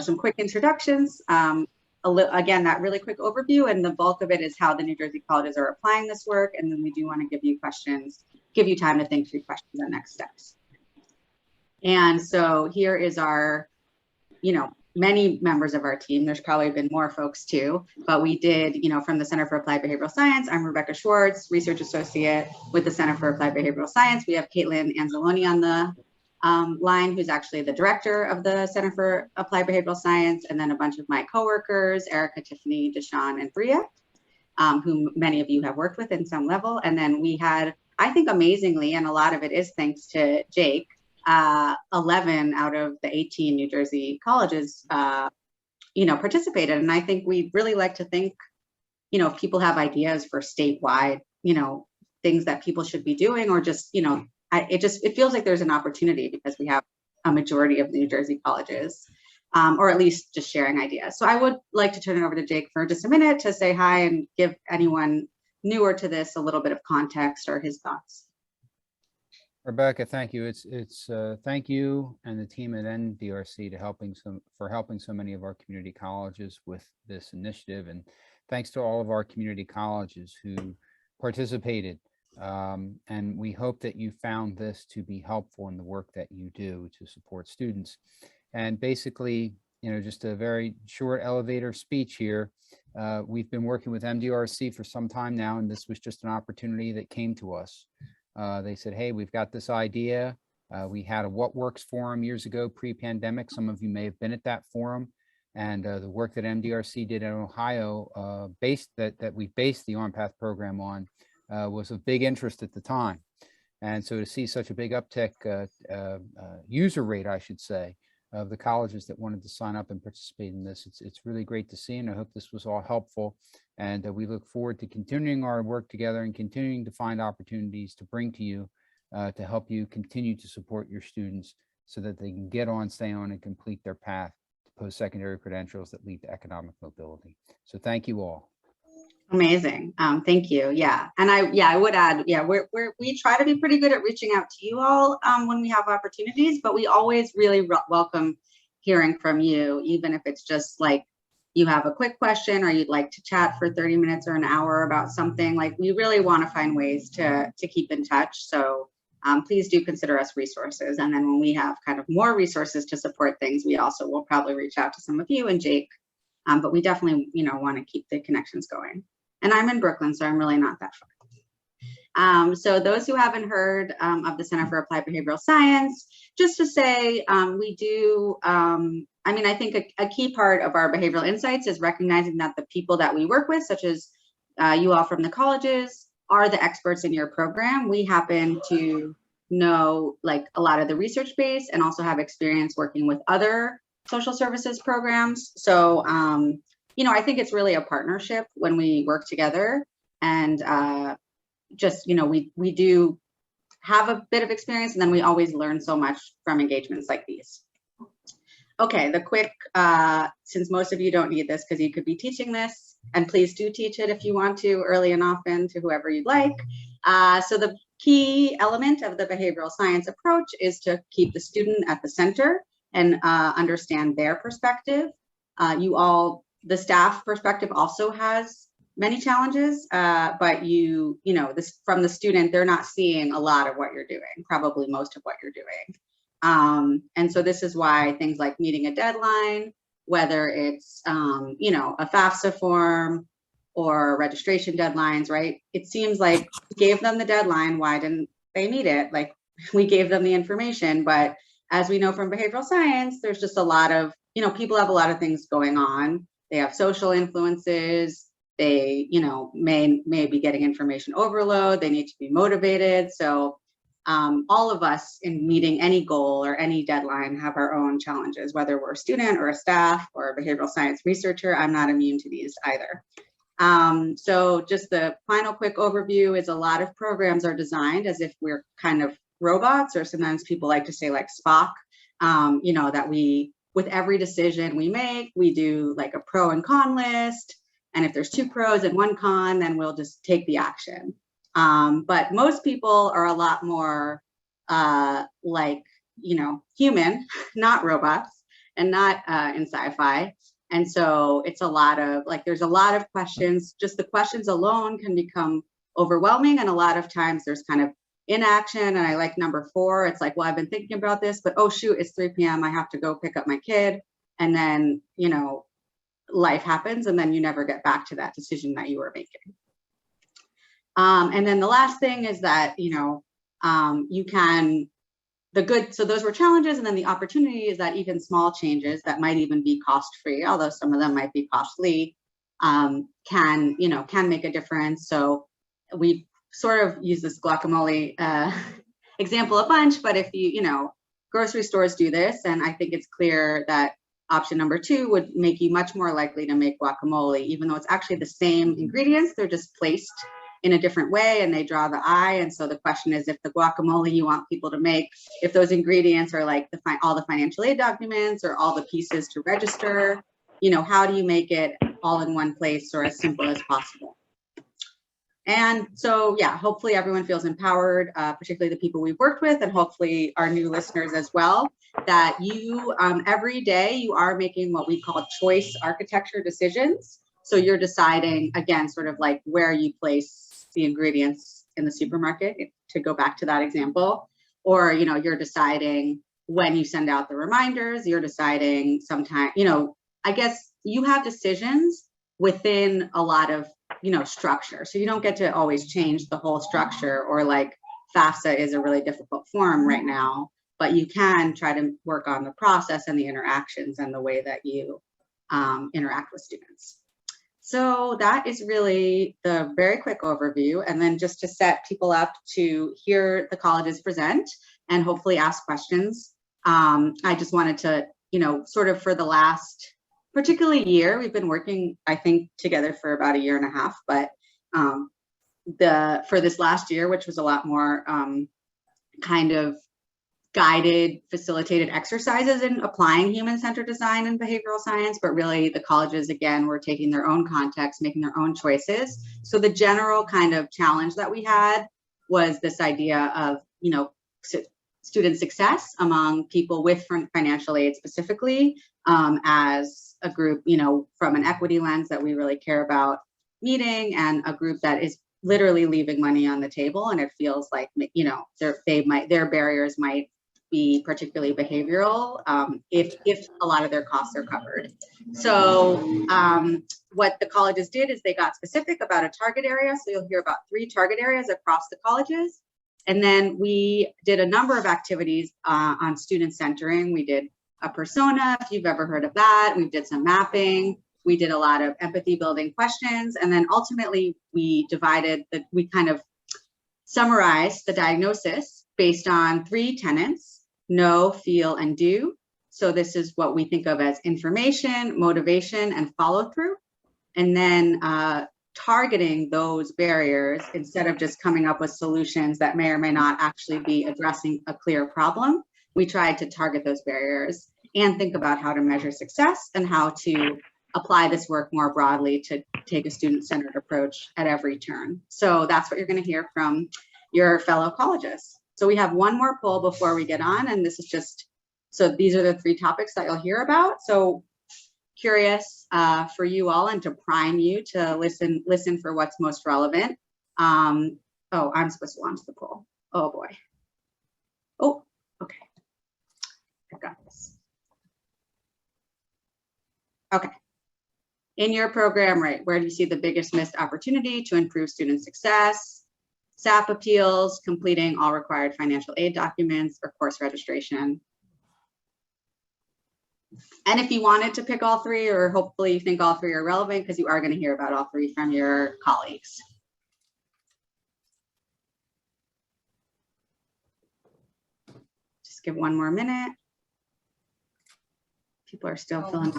some quick introductions. Again, that really quick overview, and the bulk of it is how the New Jersey colleges are applying this work. And then we do want to give you questions, give you time to think through questions and next steps. And so here is our, many members of our team. There's probably been more folks too, but we did, from the Center for Applied Behavioral Science, I'm Rebecca Schwartz, Research Associate with the Center for Applied Behavioral Science. We have Caitlin Anzalone on the line, who's actually the director of the Center for Applied Behavioral Science, and then a bunch of my coworkers, Erica, Tiffany, Deshawn, and Bria, whom many of you have worked with in some level. And then we had, I think amazingly, and a lot of it is thanks to Jake, 11 out of the 18 New Jersey colleges, participated. And I think we really like to think, if people have ideas for statewide, things that people should be doing, or just, it feels like there's an opportunity because we have a majority of New Jersey colleges, or at least just sharing ideas. So I would like to turn it over to Jake for just a minute to say hi and give anyone newer to this a little bit of context or his thoughts. Rebecca, thank you. It's thank you and the team at MDRC for helping so many of our community colleges with this initiative, and thanks to all of our community colleges who participated. And we hope that you found this to be helpful in the work that you do to support students. And basically, just a very short elevator speech here. We've been working with MDRC for some time now, and this was just an opportunity that came to us. They said, hey, we've got this idea. We had a What Works forum years ago, pre-pandemic. Some of you may have been at that forum. And the work that MDRC did in Ohio, that we based the OnPath program on, was of big interest at the time. And so to see such a big uptick, user rate, I should say, of the colleges that wanted to sign up and participate in this, it's really great to see. And I hope this was all helpful. And we look forward to continuing our work together and continuing to find opportunities to bring to you to help you continue to support your students so that they can get on, stay on, and complete their path to post-secondary credentials that lead to economic mobility. So thank you all. Amazing. Thank you. Yeah. And I would add, we try to be pretty good at reaching out to you all when we have opportunities, but we always really welcome hearing from you, even if it's just like you have a quick question or you'd like to chat for 30 minutes or an hour about something. Like, we really want to find ways to keep in touch. So please do consider us resources. And then when we have kind of more resources to support things, we also will probably reach out to some of you and Jake. But we definitely, want to keep the connections going. And I'm in Brooklyn, so I'm really not that far. So those who haven't heard of the Center for Applied Behavioral Science, just to say, we do, I think a key part of our behavioral insights is recognizing that the people that we work with, such as you all from the colleges, are the experts in your program. We happen to know like a lot of the research base and also have experience working with other social services programs. So, I think it's really a partnership when we work together, and we do have a bit of experience, and then we always learn so much from engagements like these. Okay, the quick, since most of you don't need this because you could be teaching this, and please do teach it if you want to, early and often, to whoever you'd like. So the key element of the behavioral science approach is to keep the student at the center and understand their perspective. The staff perspective also has many challenges, but from the student, they're not seeing a lot of what you're doing, probably most of what you're doing. And so this is why things like meeting a deadline, whether it's, a FAFSA form or registration deadlines, right? It seems like we gave them the deadline. Why didn't they meet it? Like, we gave them the information, but as we know from behavioral science, there's just a lot of, people have a lot of things going on. They have social influences. They, may be getting information overload. They need to be motivated. So all of us in meeting any goal or any deadline have our own challenges, whether we're a student or a staff or a behavioral science researcher. I'm not immune to these either. So just the final quick overview is a lot of programs are designed as if we're kind of robots, or sometimes people like to say like Spock, that with every decision we make, we do like a pro and con list. And if there's 2 pros and 1 con, then we'll just take the action. But most people are a lot more human, not robots. and not in sci-fi. And so it's a lot of like, there's a lot of questions. Just the questions alone can become overwhelming. And a lot of times there's kind of inaction. And I like number 4. It's like, well, I've been thinking about this, but oh shoot, it's 3 p.m. I have to go pick up my kid. And then, you know, life happens, and then you never get back to that decision that you were making. And then the last thing is that, you know, you can, so those were challenges. And then the opportunity is that even small changes that might even be cost-free, although some of them might be costly, can make a difference. So we sort of use this guacamole example a bunch, but if you know, grocery stores do this, and I think it's clear that option number 2 would make you much more likely to make guacamole, even though it's actually the same ingredients, they're just placed in a different way and they draw the eye. And so the question is, if the guacamole you want people to make, if those ingredients are like all the financial aid documents or all the pieces to register, you know, how do you make it all in one place or as simple as possible? And so, yeah, hopefully everyone feels empowered, particularly the people we've worked with, and hopefully our new listeners as well, that you, every day you are making what we call choice architecture decisions. So you're deciding, again, sort of like where you place the ingredients in the supermarket, to go back to that example, or, you know, you're deciding when you send out the reminders, you're deciding sometime, you know, I guess you have decisions within a lot of, you know, structure. So you don't get to always change the whole structure, or like FAFSA is a really difficult form right now, but you can try to work on the process and the interactions and the way that you interact with students. So that is really the very quick overview. And then just to set people up to hear the colleges present and hopefully ask questions. I just wanted to, you know, sort of for the last, particularly year, we've been working, I think, together for about 1.5 years, but for this last year, which was a lot more kind of guided, facilitated exercises in applying human-centered design and behavioral science, but really the colleges, again, were taking their own context, making their own choices. So the general kind of challenge that we had was this idea of, you know, student success among people with financial aid specifically, as a group, you know, from an equity lens that we really care about meeting, and a group that is literally leaving money on the table. And it feels like, you know, their barriers might be particularly behavioral, if a lot of their costs are covered. So what the colleges did is they got specific about a target area. So you'll hear about 3 target areas across the colleges. And then we did a number of activities on student centering. We did a persona, if you've ever heard of that. We did some mapping. We did a lot of empathy building questions. And then ultimately we kind of summarized the diagnosis based on 3 tenets: know, feel, and do. So this is what we think of as information, motivation, and follow through. And then targeting those barriers instead of just coming up with solutions that may or may not actually be addressing a clear problem. We tried to target those barriers and think about how to measure success and how to apply this work more broadly to take a student-centered approach at every turn. So that's what you're going to hear from your fellow colleges. So we have one more poll before we get on, and this is just, so these are the 3 topics that you'll hear about. So curious for you all, and to prime you to listen for what's most relevant. Oh, I'm supposed to launch the poll. Oh boy. Oh, okay. I've got this. Okay. In your program, right, where do you see the biggest missed opportunity to improve student success? SAP appeals, completing all required financial aid documents, or course registration. And if you wanted to pick all 3, or hopefully you think all 3 are relevant, because you are going to hear about all 3 from your colleagues. Just give one more minute. People are still filling.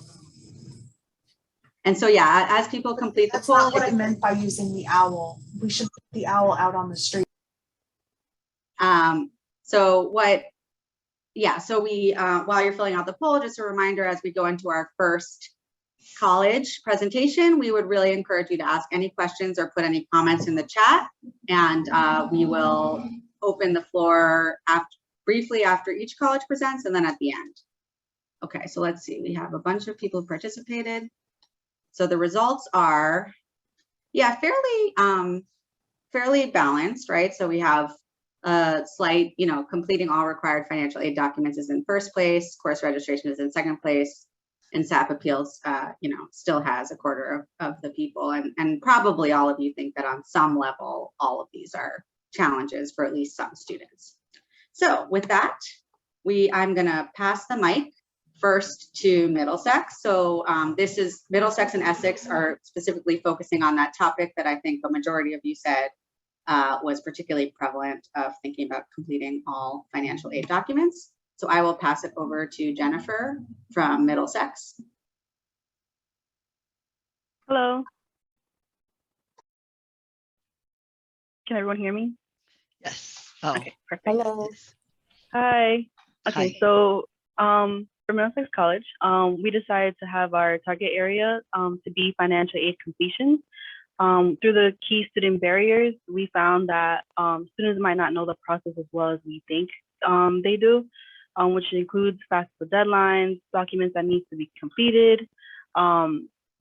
And so, yeah, as people complete the poll. That's not what I meant by using the owl. We should put the owl out on the street. So we, while you're filling out the poll, just a reminder, as we go into our first college presentation, we would really encourage you to ask any questions or put any comments in the chat. And we will open the floor briefly after each college presents, and then at the end. Okay, so let's see. We have a bunch of people who participated. So the results are, yeah, fairly balanced, right? So we have a slight, completing all required financial aid documents is in first place, course registration is in second place, and SAP appeals, still has a quarter of the people. And probably all of you think that on some level, all of these are challenges for at least some students. So with that, I'm gonna pass the mic first to Middlesex. So this is Middlesex and Essex are specifically focusing on that topic that I think the majority of you said was particularly prevalent of thinking about completing all financial aid documents. So I will pass it over to Jennifer from Middlesex. Hello. Can everyone hear me? Yes. Oh, Okay, perfect. Hello. Hi. Okay, Hi. so for Middlesex College, we decided to have our target area to be financial aid completion. Through the key student barriers, we found that students might not know the process as well as we think they do, which includes FAFSA deadlines, documents that need to be completed,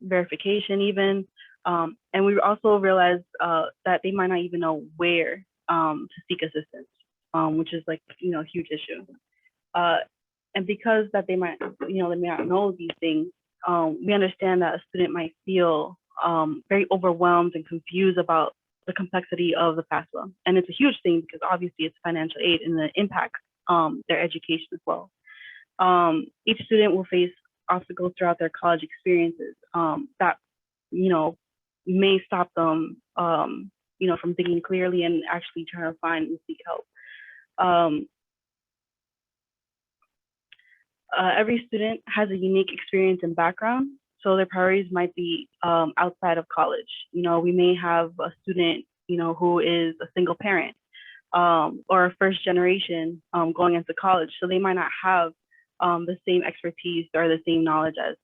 verification even, and we also realized that they might not even know where to seek assistance, which is like a huge issue. And because that they might not know these things, we understand that a student might feel very overwhelmed and confused about the complexity of the FAFSA. And it's a huge thing because obviously it's financial aid and it impacts their education as well. Each student will face obstacles throughout their college experiences that may stop them from thinking clearly and actually trying to find and seek help. Every student has a unique experience and background, so their priorities might be outside of college. We may have a student, who is a single parent or a first generation going into college, so they might not have the same expertise or the same knowledge as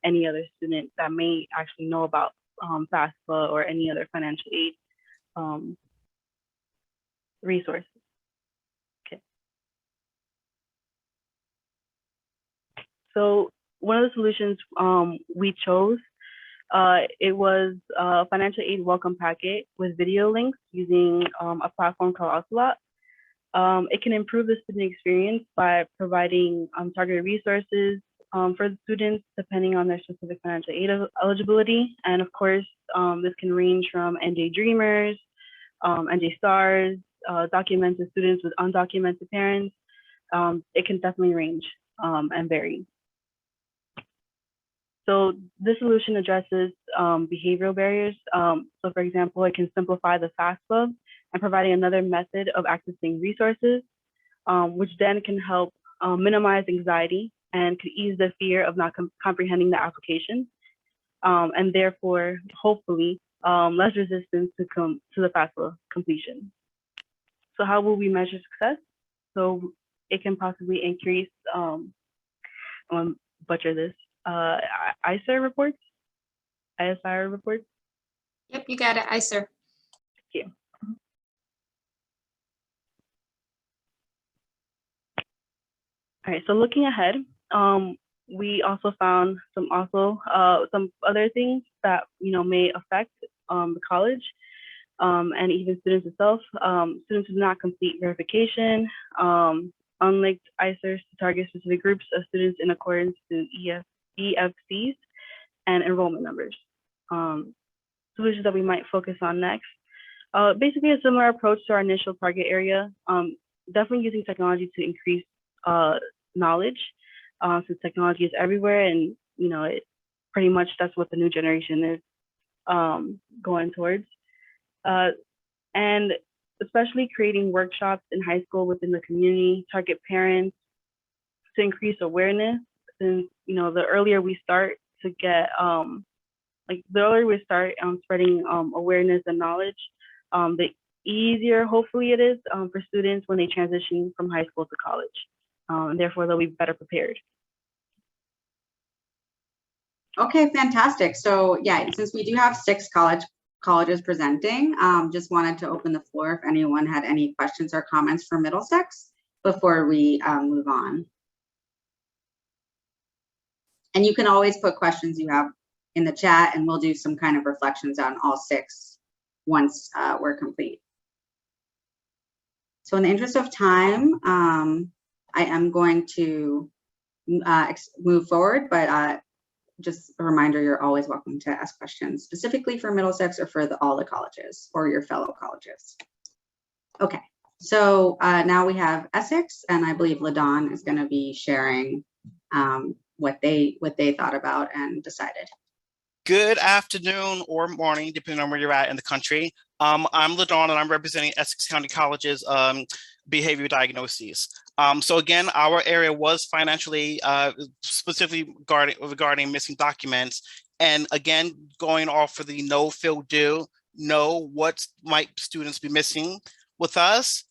any other student that may actually know about FAFSA or any other financial aid resources. Okay. So one of the solutions we chose, it was a financial aid welcome packet with video links using a platform called Ocelot. It can improve the student experience by providing targeted resources for the students depending on their specific financial aid eligibility. And of course, this can range from NJ Dreamers, NJ Stars, documented students with undocumented parents. It can definitely range and vary. So this solution addresses behavioral barriers. So for example, it can simplify the FAFSA and providing another method of accessing resources, which then can help minimize anxiety and could ease the fear of not comprehending the application, and therefore, hopefully, less resistance to the FAFSA completion. So how will we measure success? So it can possibly increase, butcher this, ISR reports, ISR reports. Yep, you got it, ISR. Thank you. All right, so looking ahead, we also found some other things that may affect the college and even students itself. Students who do not complete verification, unlinked ISRs to target specific groups of students in accordance to EFCs and enrollment numbers. Solutions that we might focus on next. Basically a similar approach to our initial target area, definitely using technology to increase knowledge, since technology is everywhere, and it pretty much that's what the new generation is going towards, and especially creating workshops in high school within the community, target parents to increase awareness. Since the earlier we start to get spreading awareness and knowledge, the easier hopefully it is for students when they transition from high school to college. And therefore they'll be better prepared. Okay, fantastic. So yeah, since we do have 6 colleges presenting, just wanted to open the floor if anyone had any questions or comments for Middlesex before we move on. And you can always put questions you have in the chat, and we'll do some kind of reflections on all 6 once we're complete. So in the interest of time, I am going to move forward, but just a reminder, you're always welcome to ask questions specifically for Middlesex or for all the colleges or your fellow colleges. Okay, so now we have Essex, and I believe LaDawn is going to be sharing what they thought about and decided. Good afternoon or morning, depending on where you're at in the country. I'm LaDawn, and I'm representing Essex County College's behavior diagnoses. So again, our area was financially, specifically regarding missing documents. And again, going off for the no, fill, do, know what might students be missing. With us,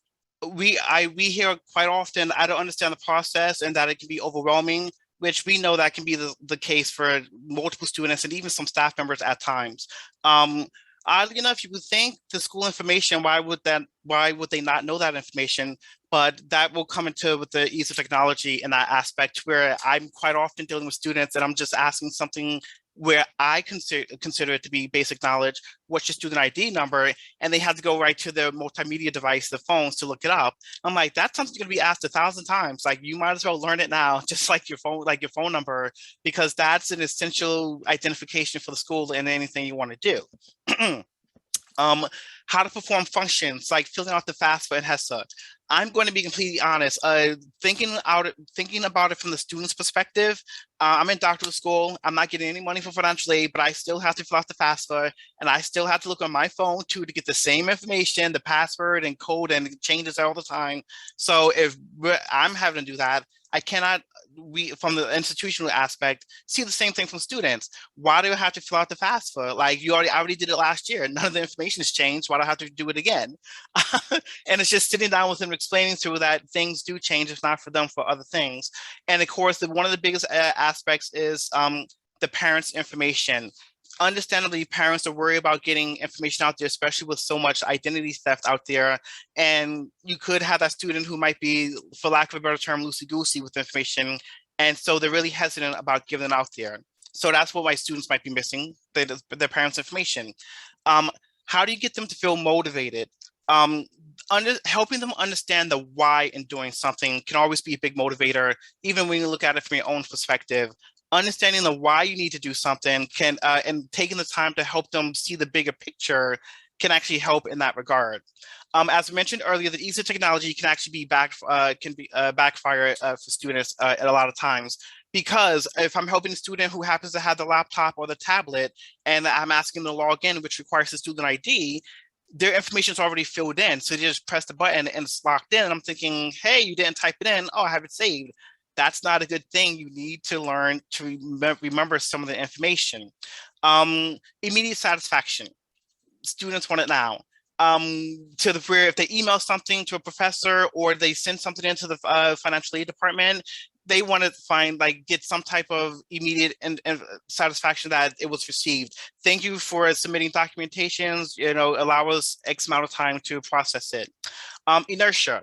we hear quite often, I don't understand the process and that it can be overwhelming, which we know that can be the case for multiple students and even some staff members at times. Oddly enough, you would think the school information, why would they not know that information? But that will come into with the ease of technology in that aspect, where I'm quite often dealing with students and I'm just asking something where I consider it to be basic knowledge. What's your student ID number? And they have to go right to their multimedia device, the phones, to look it up. I'm like, that's something going to be asked 1,000 times. Like, you might as well learn it now, just like your phone number, because that's an essential identification for the school and anything you want to do. How to perform functions like filling out the FAFSA and HESA. I'm going to be completely honest, thinking about it from the student's perspective. I'm in doctoral school. I'm not getting any money for financial aid, but I still have to fill out the FAFSA, and I still have to look on my phone too to get the same information, the password and code, and it changes all the time. So if I'm having to do that, I cannot, from the institutional aspect, see the same thing from students. Why do I have to fill out the FAFSA? Like, I already did it last year. None of the information has changed. Why do I have to do it again? And it's just sitting down with them, explaining to that things do change, if not for them, for other things. And of course, one of the biggest aspects is the parents' information. Understandably, parents are worried about getting information out there, especially with so much identity theft out there. And you could have that student who might be, for lack of a better term, loosey-goosey with information. And so they're really hesitant about giving it out there. So that's what my students might be missing, their parents' information. How do you get them to feel motivated? Helping them understand the why in doing something can always be a big motivator, even when you look at it from your own perspective. Understanding the why you need to do something can, and taking the time to help them see the bigger picture can actually help in that regard. As I mentioned earlier, the ease of technology can actually be backfire for students at a lot of times, because if I'm helping a student who happens to have the laptop or the tablet and I'm asking them to log in, which requires the student ID, their information is already filled in. So they just press the button and it's locked in. And I'm thinking, hey, you didn't type it in. Oh, I have it saved. That's not a good thing. You need to learn to remember some of the information. Immediate satisfaction. Students want it now. To the where if they email something to a professor or they send something into the financial aid department, they want to get some type of immediate and satisfaction that it was received. Thank you for submitting documentations. Allow us X amount of time to process it. Inertia.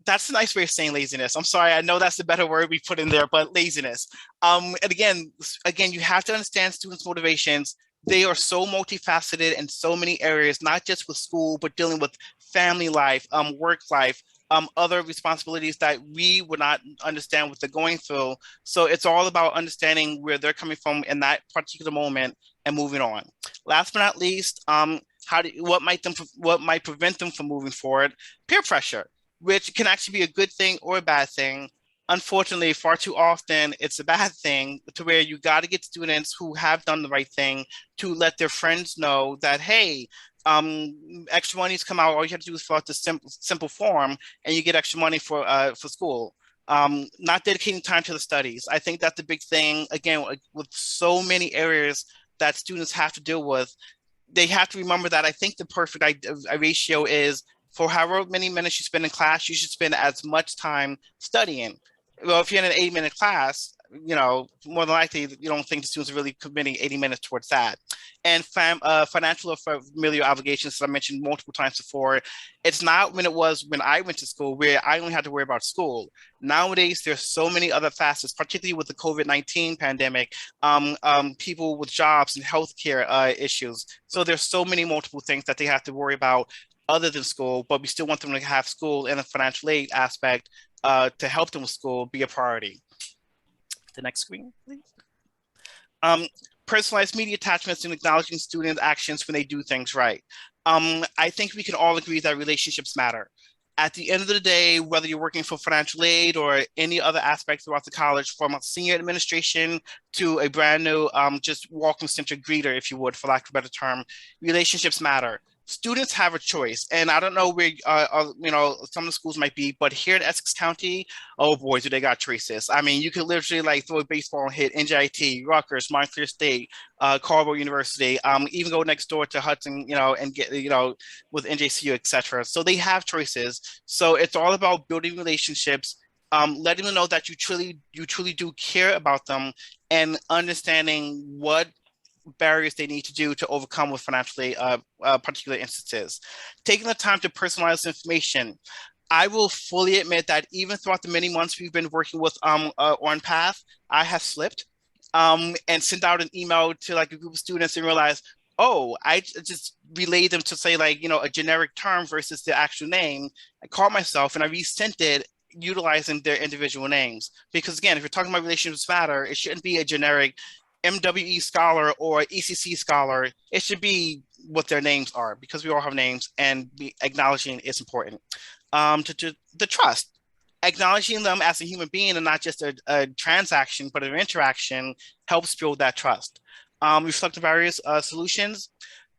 That's a nice way of saying laziness. I'm sorry, I know that's the better word we put in there, but laziness. And again, you have to understand students' motivations. They are so multifaceted in so many areas, not just with school, but dealing with family life, work life, other responsibilities that we would not understand what they're going through. So it's all about understanding where they're coming from in that particular moment and moving on. Last but not least, what might prevent them from moving forward? Peer pressure, which can actually be a good thing or a bad thing. Unfortunately, far too often, it's a bad thing, to where you got to get students who have done the right thing to let their friends know that, hey, extra money's come out. All you have to do is fill out this simple form and you get extra money for school. Not dedicating time to the studies. I think that's the big thing. Again, with so many areas that students have to deal with, they have to remember that I think the perfect ratio is, for however many minutes you spend in class, you should spend as much time studying. Well, if you're in an 8-minute class, more than likely, you don't think the students are really committing 80 minutes towards that. and financial or familial obligations, as I mentioned multiple times before. It's not when it was when I went to school, where I only had to worry about school. Nowadays, there's so many other facets, particularly with the COVID-19 pandemic, people with jobs and healthcare issues. So there's so many multiple things that they have to worry about other than school, but we still want them to have school and a financial aid aspect to help them with school be a priority. The next screen, please. Personalized media attachments and acknowledging student actions when they do things right. I think we can all agree that relationships matter. At the end of the day, whether you're working for financial aid or any other aspect throughout the college, from a senior administration to a brand new just welcome center greeter, if you would, for lack of a better term, relationships matter. Students have a choice, and I don't know where you know, some of the schools might be, but here in Essex County, oh boy, do they got choices. I mean, you could literally like throw a baseball and hit NJIT, Rutgers, Montclair State, Colorado University, even go next door to Hudson, you know, and get, you know, with NJCU, etc. So they have choices. So it's all about building relationships, letting them know that you truly do care about them, and understanding what barriers they need to do to overcome with financially particular instances. Taking the time to personalize information. I will fully admit that even throughout the many months we've been working with OnPath, I have slipped and sent out an email to like a group of students and realized, oh, I just relayed them to say like, you know, a generic term versus the actual name. I caught myself and I resent it utilizing their individual names. Because again, if you're talking about relationships matter, it shouldn't be a generic MWE scholar or ECC scholar. It should be what their names are, because we all have names, and acknowledging is important. To the trust, acknowledging them as a human being and not just a transaction, but an interaction, helps build that trust. Reflect the various solutions.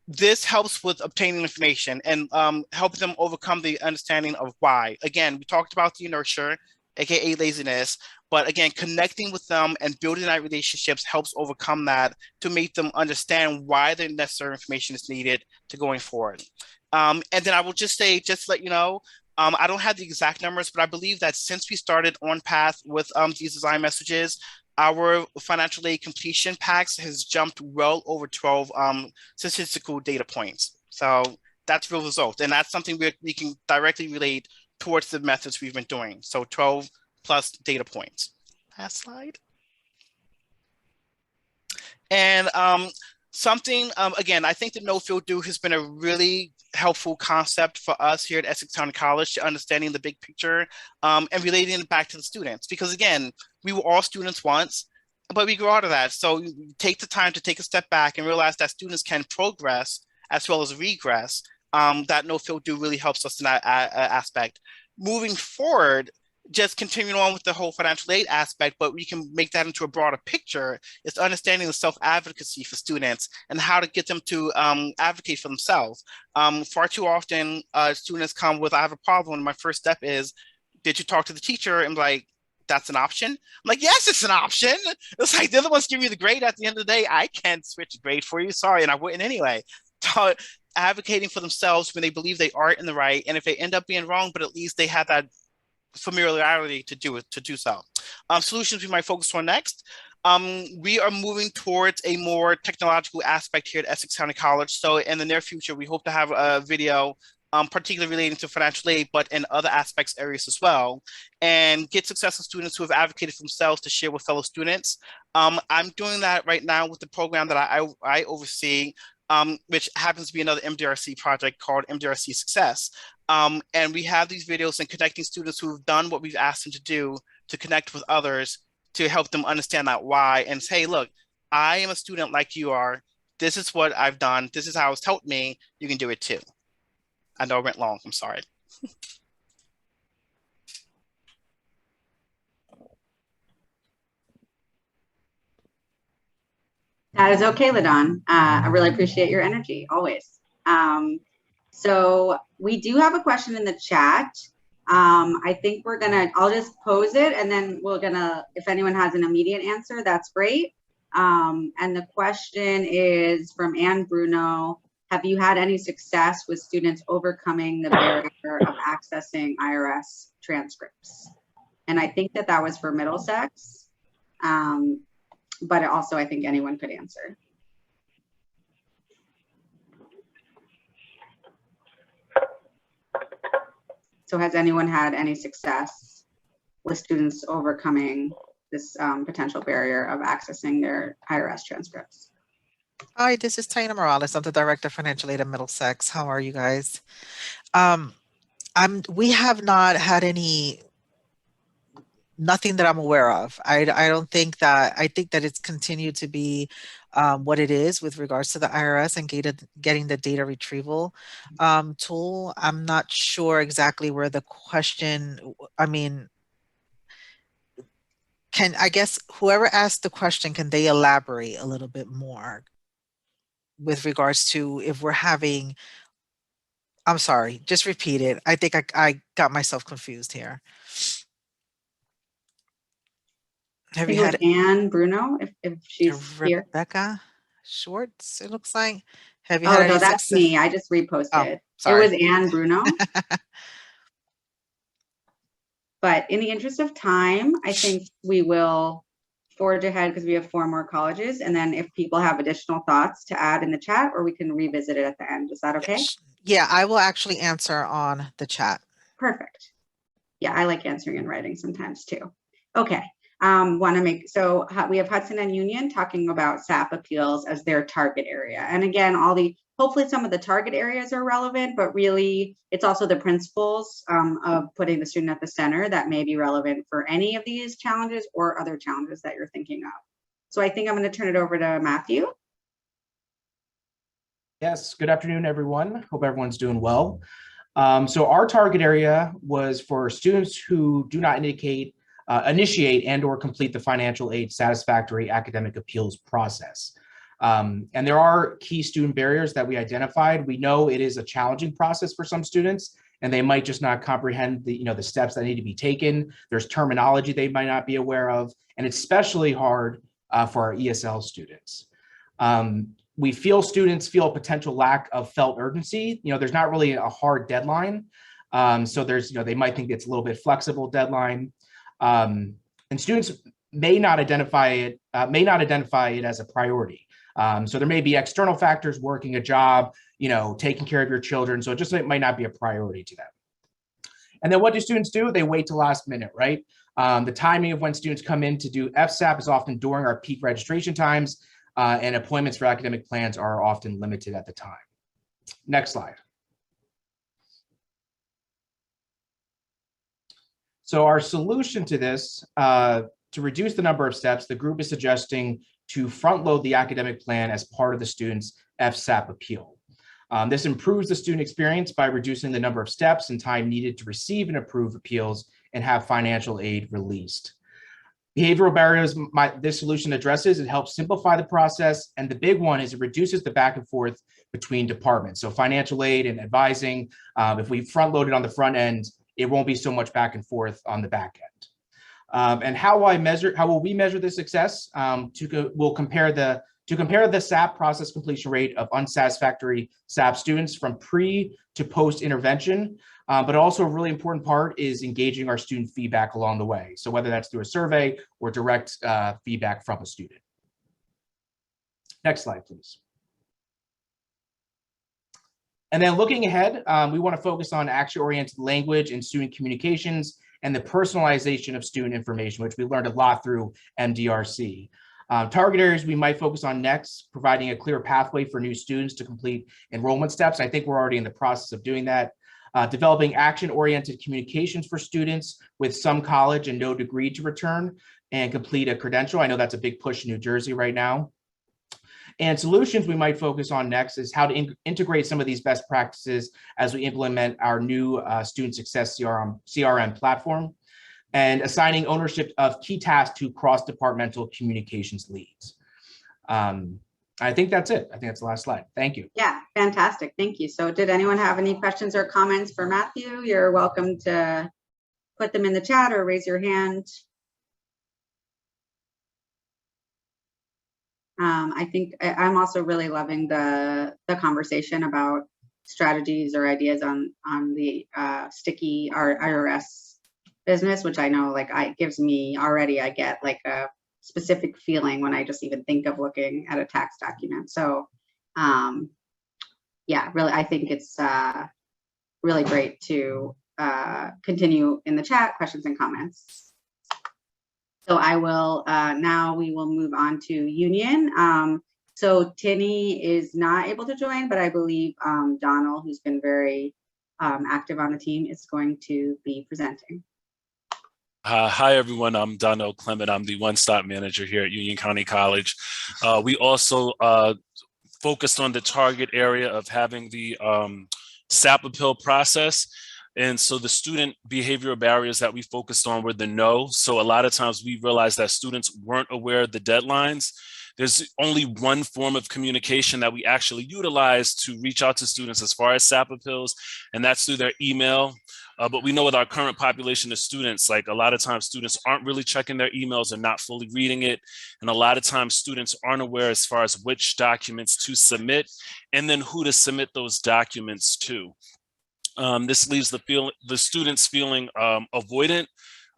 This helps with obtaining information and helping them overcome the understanding of why. Again, we talked about the inertia, aka laziness, but again, connecting with them and building that relationships helps overcome that, to make them understand why the necessary information is needed to going forward. And then I will just say, just to let you know, I don't have the exact numbers, but I believe that since we started OnPath with these design messages, our financial aid completion packs has jumped well over 12 statistical data points. So that's real results. And that's something we can directly relate towards the methods we've been doing. So 12 plus data points. Last slide. And something, again, I think the no field do has been a really helpful concept for us here at Essex County College, to understanding the big picture and relating it back to the students. Because again, we were all students once, but we grew out of that. So you take the time to take a step back and realize that students can progress as well as regress. That no field do really helps us in that aspect. Moving forward, just continuing on with the whole financial aid aspect, but we can make that into a broader picture, is understanding the self-advocacy for students and how to get them to advocate for themselves. Far too often, students come with, I have a problem, and my first step is, did you talk to the teacher? And like, that's an option? I'm like, yes, it's an option. It's like, they're the ones giving you the grade. At the end of the day, I can't switch the grade for you, sorry, and I wouldn't anyway. So advocating for themselves when they believe they are in the right, and if they end up being wrong, but at least they have that familiarity to do so. Solutions we might focus on next. We are moving towards a more technological aspect here at Essex County College. So in the near future, we hope to have a video particularly relating to financial aid, but in other aspects areas as well, and get successful students who have advocated for themselves to share with fellow students. I'm doing that right now with the program that I oversee, which happens to be another MDRC project called MDRC Success. And we have these videos and connecting students who've done what we've asked them to do, to connect with others, to help them understand that why, and say, look, I am a student like you are. This is what I've done. This is how it's helped me. You can do it too. I know I went long, I'm sorry. That is okay, LaDon. I really appreciate your energy, always. So we do have a question in the chat. I think I'll just pose it, and then if anyone has an immediate answer, that's great. And the question is from Anne Bruno. Have you had any success with students overcoming the barrier of accessing IRS transcripts? And I think that was for Middlesex. But also I think anyone could answer. So has anyone had any success with students overcoming this potential barrier of accessing their IRS transcripts? Hi, this is Taina Morales. I'm the Director of Financial Aid at Middlesex. How are you guys? We have not had nothing that I'm aware of. I don't think that, I think that it's continued to be what it is with regards to the IRS and getting the data retrieval tool. I'm not sure exactly where the question, I mean, I guess whoever asked the question, can they elaborate a little bit more with regards to if we're having, I'm sorry, just repeat it. I think I got myself confused here. Have you had Anne Bruno, if she's here? Rebecca Schwartz, it looks like. Have you Oh, had no, any that's success? me. I just reposted. Oh, It sorry. was Anne Bruno. But in the interest of time, I think we will forge ahead because we have 4 more colleges. And then if people have additional thoughts to add in the chat, or we can revisit it at the end. Is that okay? Yeah, I will actually answer on the chat. Perfect. Yeah, I like answering in writing sometimes too. Okay. We have Hudson and Union talking about SAP appeals as their target area. And again, hopefully some of the target areas are relevant, but really it's also the principles of putting the student at the center that may be relevant for any of these challenges or other challenges that you're thinking of. So I think I'm going to turn it over to Matthew. Yes, good afternoon, everyone. Hope everyone's doing well. So our target area was for students who do not initiate and or complete the financial aid satisfactory academic appeals process. And there are key student barriers that we identified. We know it is a challenging process for some students, and they might just not comprehend the steps that need to be taken. There's terminology they might not be aware of, and it's especially hard for our ESL students. We feel students feel a potential lack of felt urgency. There's not really a hard deadline. So they might think it's a little bit flexible deadline. And students may not identify it as a priority. So there may be external factors, working a job, taking care of your children. So it just might not be a priority to them. And then what do students do? They wait till last minute, right? The timing of when students come in to do FSAP is often during our peak registration times, and appointments for academic plans are often limited at the time. Next slide. So our solution to this, to reduce the number of steps, the group is suggesting to front load the academic plan as part of the student's FSAP appeal. This improves the student experience by reducing the number of steps and time needed to receive and approve appeals and have financial aid released. Behavioral barriers this solution addresses. It helps simplify the process, and the big one is it reduces the back and forth between departments. So financial aid and advising, if we front load it on the front end, it won't be so much back and forth on the back end. And how will we measure the success? We'll compare the SAP process completion rate of unsatisfactory SAP students from pre to post intervention. But also a really important part is engaging our student feedback along the way. So whether that's through a survey or direct feedback from a student. Next slide, please. And then looking ahead, we want to focus on action-oriented language and student communications and the personalization of student information, which we learned a lot through MDRC. Target areas we might focus on next, providing a clear pathway for new students to complete enrollment steps. I think we're already in the process of doing that. Developing action-oriented communications for students with some college and no degree to return and complete a credential. I know that's a big push in New Jersey right now. And solutions we might focus on next is how to integrate some of these best practices as we implement our new student success CRM platform, and assigning ownership of key tasks to cross-departmental communications leads. I think that's it. I think that's the last slide. Thank you. Yeah, fantastic. Thank you. So did anyone have any questions or comments for Matthew? You're welcome to put them in the chat or raise your hand. I think I'm also really loving the conversation about strategies or ideas on the sticky IRS business, which I know gives me already, I get like a specific feeling when I just even think of looking at a tax document. So yeah, really, I think it's really great to continue in the chat, questions and comments. So I will, now we will move on to Union. So Tinny is not able to join, but I believe Donald, who's been very active on the team, is going to be presenting. Hi, everyone. I'm Donald Clement. I'm the one-stop manager here at Union County College. We also focused on the target area of having the SAP appeal process. And so the student behavioral barriers that we focused on were the no. So a lot of times we realized that students weren't aware of the deadlines. There's only one form of communication that we actually utilize to reach out to students as far as SAP appeals, and that's through their email. But we know with our current population of students, like a lot of times students aren't really checking their emails and not fully reading it. And a lot of times students aren't aware as far as which documents to submit and then who to submit those documents to. This leaves the students feeling avoidant.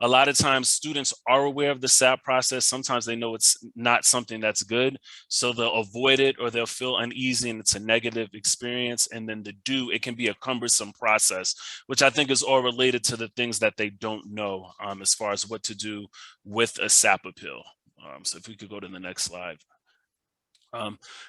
A lot of times students are aware of the SAP process. Sometimes they know it's not something that's good. So they'll avoid it or they'll feel uneasy and it's a negative experience. And then it can be a cumbersome process, which I think is all related to the things that they don't know as far as what to do with a SAP appeal. So if we could go to the next slide.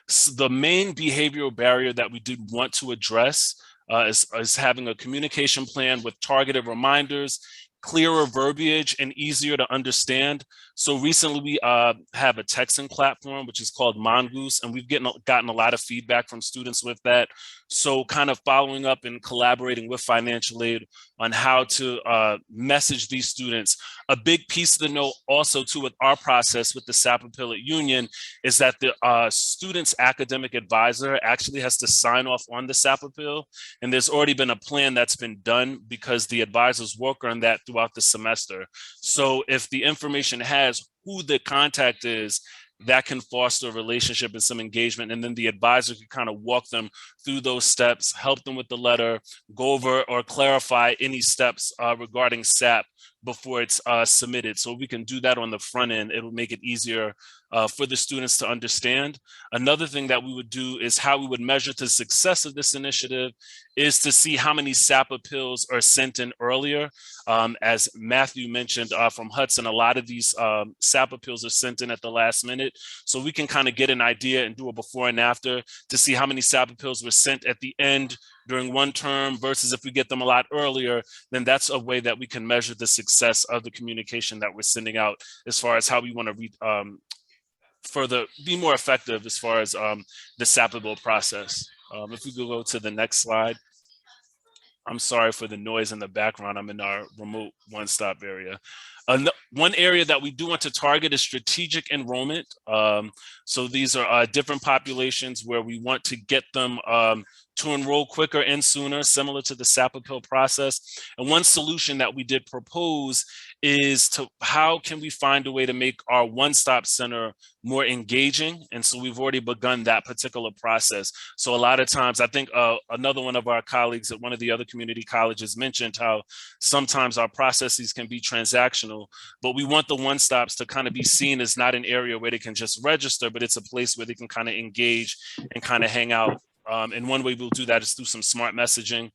So the main behavioral barrier that we did want to address is having a communication plan with targeted reminders, clearer verbiage, and easier to understand. So recently we have a texting platform, which is called Mongoose, and we've gotten a lot of feedback from students with that. So kind of following up and collaborating with financial aid on how to message these students. A big piece of the note also too with our process with the SAP appeal at Union is that the student's academic advisor actually has to sign off on the SAP appeal. And there's already been a plan that's been done because the advisors work on that throughout the semester. So if the information has who the contact is, that can foster a relationship and some engagement. And then the advisor can kind of walk them through those steps, help them with the letter, go over or clarify any steps regarding SAP before it's submitted. So we can do that on the front end. It'll make it easier for the students to understand. Another thing that we would do is how we would measure the success of this initiative is to see how many SAP appeals are sent in earlier. As Matthew mentioned from Hudson, a lot of these SAP appeals are sent in at the last minute. So we can kind of get an idea and do a before and after to see how many SAP appeals were sent at the end during one term versus if we get them a lot earlier, then that's a way that we can measure the success of the communication that we're sending out as far as how we want to further be more effective as far as the SAP appeal process. If we could go to the next slide. I'm sorry for the noise in the background. I'm in our remote one-stop area. One area that we do want to target is strategic enrollment. So these are different populations where we want to get them to enroll quicker and sooner, similar to the SAP appeal process. And one solution that we did propose is to how can we find a way to make our one-stop center more engaging? And so we've already begun that particular process. So a lot of times, I think another one of our colleagues at one of the other community colleges mentioned how sometimes our processes can be transactional, but we want the one-stops to kind of be seen as not an area where they can just register, but it's a place where they can kind of engage and kind of hang out. And one way we'll do that is through some smart messaging.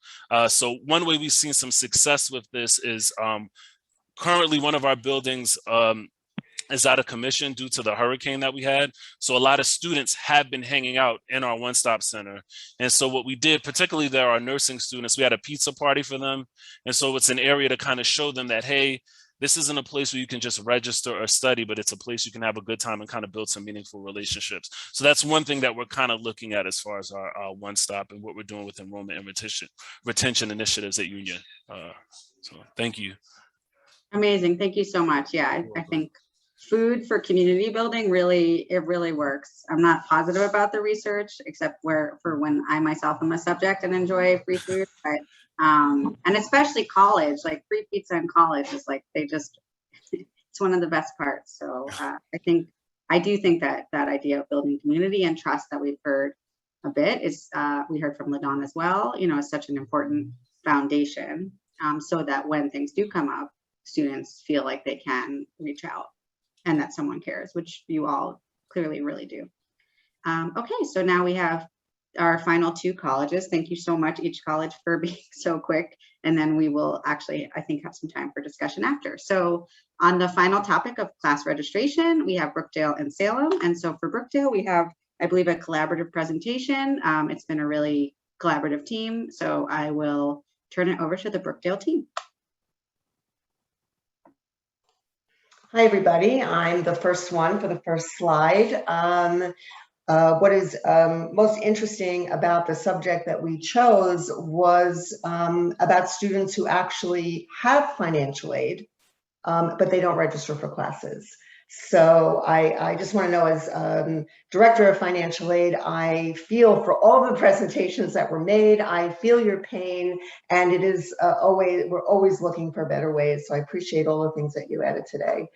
So one way we've seen some success with this is currently one of our buildings is out of commission due to the hurricane that we had. So a lot of students have been hanging out in our one-stop center. And so what we did, particularly there are nursing students, we had a pizza party for them. And so it's an area to kind of show them that, hey, this isn't a place where you can just register or study, but it's a place you can have a good time and kind of build some meaningful relationships. So that's one thing that we're kind of looking at as far as our one-stop and what we're doing with enrollment and retention initiatives at Union. So thank you. Amazing. Thank you so much. Yeah, I think food for community building really works. I'm not positive about the research, except for when I myself am a subject and enjoy free food. But and especially college, like free pizza in college is like it's one of the best parts. So I do think that idea of building community and trust that we've heard a bit is we heard from LaDawn as well. You know, is such an important foundation so that when things do come up, students feel like they can reach out and that someone cares, which you all clearly really do. Okay, so now we have our final two colleges. Thank you so much, each college, for being so quick. And then we will actually, I think, have some time for discussion after. So on the final topic of class registration, we have Brookdale and Salem. And so for Brookdale, we have, I believe, a collaborative presentation. It's been a really collaborative team. So I will turn it over to the Brookdale team. Hi, everybody. I'm the first one for the first slide. What is most interesting about the subject that we chose was about students who actually have financial aid, but they don't register for classes. So I just want to know, as Director of Financial Aid, I feel for all the presentations that were made. I feel your pain, and it is we're always looking for better ways. So I appreciate all the things that you added today.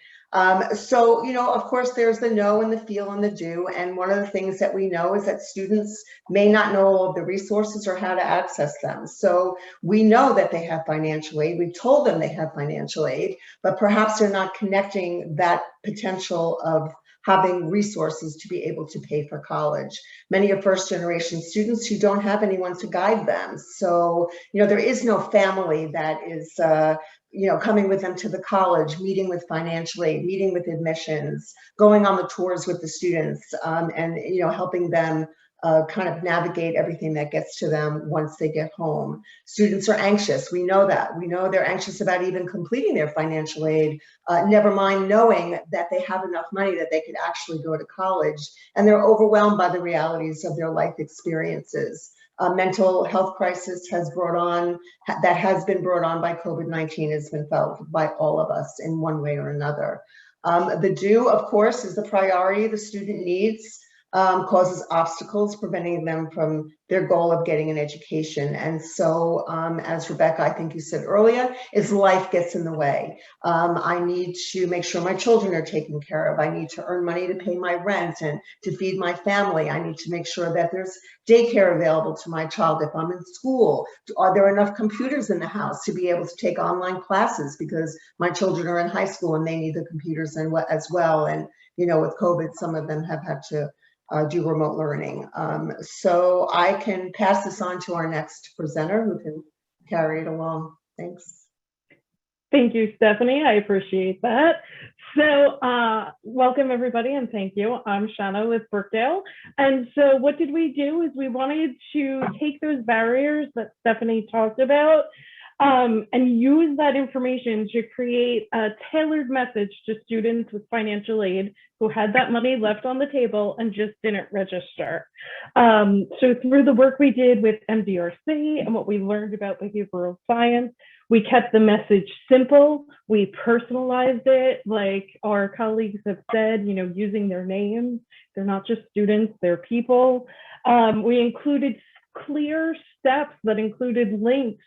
So, you know, of course, there's the know and the feel and the do. And one of the things that we know is that students may not know all of the resources or how to access them. So we know that they have financial aid. We've told them they have financial aid, but perhaps they're not connecting that potential of having resources to be able to pay for college. Many are first generation students who don't have anyone to guide them. So, you know, there is no family that is, you know, coming with them to the college, meeting with financial aid, meeting with admissions, going on the tours with the students, and, you know, helping them kind of navigate everything that gets to them once they get home. Students are anxious. We know that. We know they're anxious about even completing their financial aid, never mind knowing that they have enough money that they could actually go to college. And they're overwhelmed by the realities of their life experiences. Mental health crisis has been brought on by COVID-19, has been felt by all of us in one way or another. The do, of course, is the priority the student needs. Causes obstacles preventing them from their goal of getting an education. And so, as Rebecca, I think you said earlier, is life gets in the way. I need to make sure my children are taken care of. I need to earn money to pay my rent and to feed my family. I need to make sure that there's daycare available to my child if I'm in school. Are there enough computers in the house to be able to take online classes, because my children are in high school and they need the computers as well. And, you know, with COVID, some of them have had to do remote learning. So I can pass this on to our next presenter who can carry it along. Thanks. Thank you, Stephanie. I appreciate that. So welcome everybody and thank you. I'm Shanna with Brookdale. And so what did we do is we wanted to take those barriers that Stephanie talked about and use that information to create a tailored message to students with financial aid who had that money left on the table and just didn't register. So through the work we did with MDRC and what we learned about behavioral science, we kept the message simple. We personalized it, like our colleagues have said, you know, using their names. They're not just students, they're people. We included clear steps that included links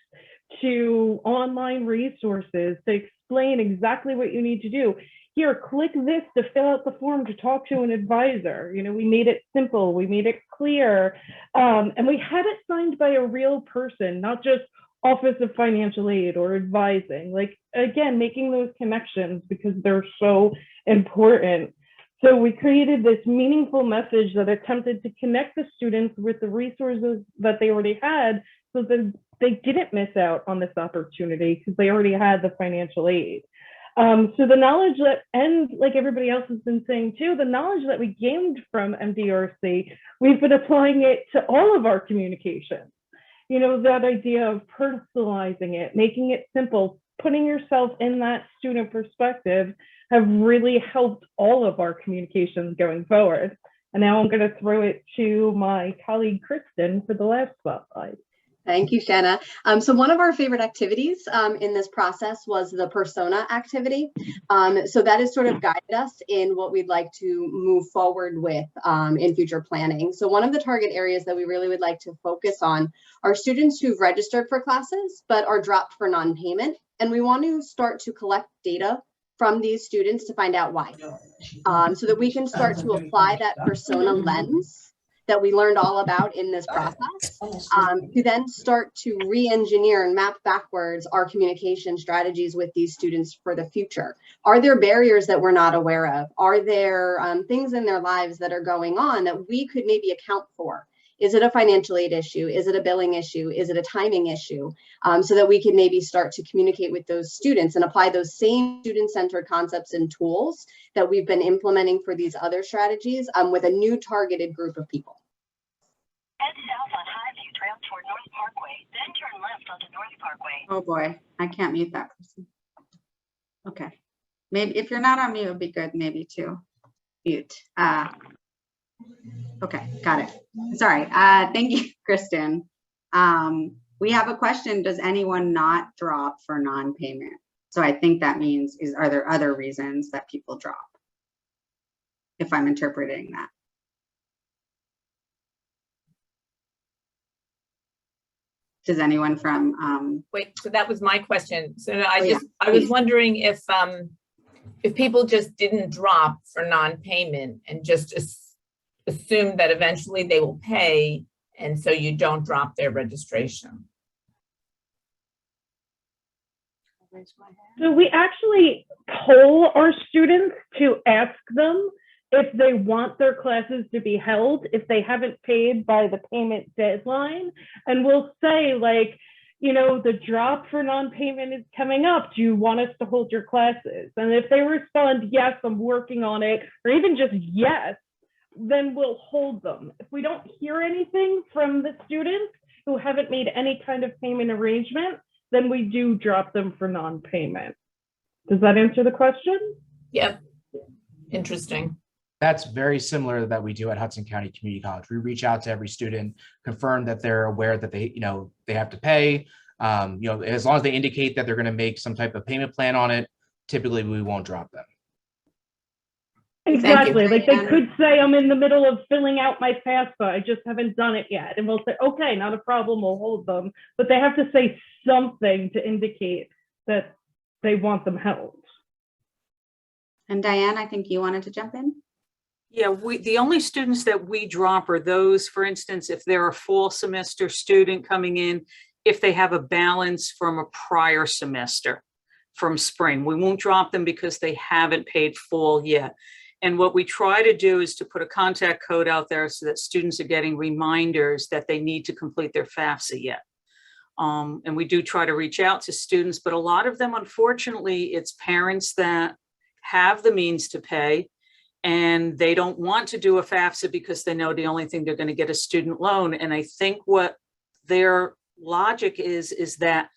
to online resources to explain exactly what you need to do. Here, click this to fill out the form to talk to an advisor. You know, we made it simple, we made it clear, and we had it signed by a real person, not just Office of Financial Aid or advising. Like, again, making those connections because they're so important. So we created this meaningful message that attempted to connect the students with the resources that they already had so that they didn't miss out on this opportunity because they already had the financial aid. So the knowledge that, and like everybody else has been saying too, the knowledge that we gained from MDRC, we've been applying it to all of our communications. You know, that idea of personalizing it, making it simple, putting yourself in that student perspective have really helped all of our communications going forward. And now I'm going to throw it to my colleague, Kristen, for the last spotlight. Thank you, Shanna. So one of our favorite activities in this process was the persona activity. So that has sort of guided us in what we'd like to move forward with in future planning. So one of the target areas that we really would like to focus on are students who've registered for classes but are dropped for non-payment. And we want to start to collect data from these students to find out why, so that we can start to apply that persona lens that we learned all about in this process, to then start to re-engineer and map backwards our communication strategies with these students for the future. Are there barriers that we're not aware of? Are there things in their lives that are going on that we could maybe account for Is it a financial aid issue? Is it a billing issue? Is it a timing issue? So that we can maybe start to communicate with those students and apply those same student-centered concepts and tools that we've been implementing for these other strategies with a new targeted group of people. Head south on Highview Trail toward North Parkway, then turn left onto North Parkway. Oh boy, I can't mute that person. Okay, maybe if you're not on mute, it would be good maybe to mute. Okay, got it. Sorry. Thank you, Kristen. We have a question. Does anyone not drop for non-payment? So I think that means are there other reasons that people drop? If I'm interpreting that. Does anyone from wait, so that was my question. So I oh, just yeah, I was wondering if people just didn't drop for non-payment and just assume that eventually they will pay, and so you don't drop their registration. So we actually poll our students to ask them if they want their classes to be held if they haven't paid by the payment deadline. And we'll say, like, you know, the drop for non-payment is coming up. Do you want us to hold your classes? And if they respond, yes, I'm working on it, or even just yes, then we'll hold them. If we don't hear anything from the students who haven't made any kind of payment arrangement, then we do drop them for non-payment. Does that answer the question? Yep. Interesting. That's very similar that we do at Hudson County Community College. We reach out to every student, confirm that they're aware that they have to pay. As long as they indicate that they're going to make some type of payment plan on it, typically we won't drop them. Exactly. Like they could say, I'm in the middle of filling out my FAFSA. I just haven't done it yet. And we'll say, okay, not a problem. We'll hold them. But they have to say something to indicate that they want them held. And Diane, I think you wanted to jump in. Yeah, the only students that we drop are those, for instance, if they're a fall semester student coming in, if they have a balance from a prior semester from spring. We won't drop them because they haven't paid fall yet. And what we try to do is to put a contact code out there so that students are getting reminders that they need to complete their FAFSA yet. And we do try to reach out to students, but a lot of them, unfortunately, it's parents that have the means to pay and they don't want to do a FAFSA because they know the only thing they're going to get a student loan. And I think what their logic is that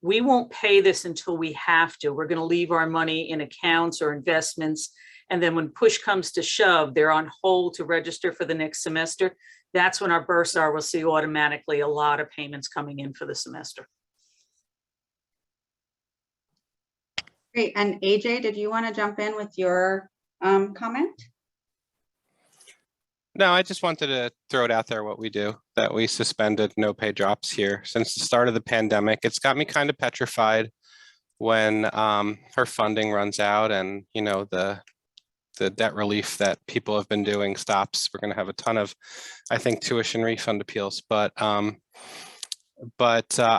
we won't pay this until we have to. We're going to leave our money in accounts or investments. And then when push comes to shove, they're on hold to register for the next semester. That's when our bursar will see automatically a lot of payments coming in for the semester. Great. And AJ, did you want to jump in with your comment? No, I just wanted to throw it out there what we do, that we suspended no pay drops here since the start of the pandemic. It's got me kind of petrified when her funding runs out and, you know, the debt relief that people have been doing stops. We're going to have a ton of, I think, tuition refund appeals. But I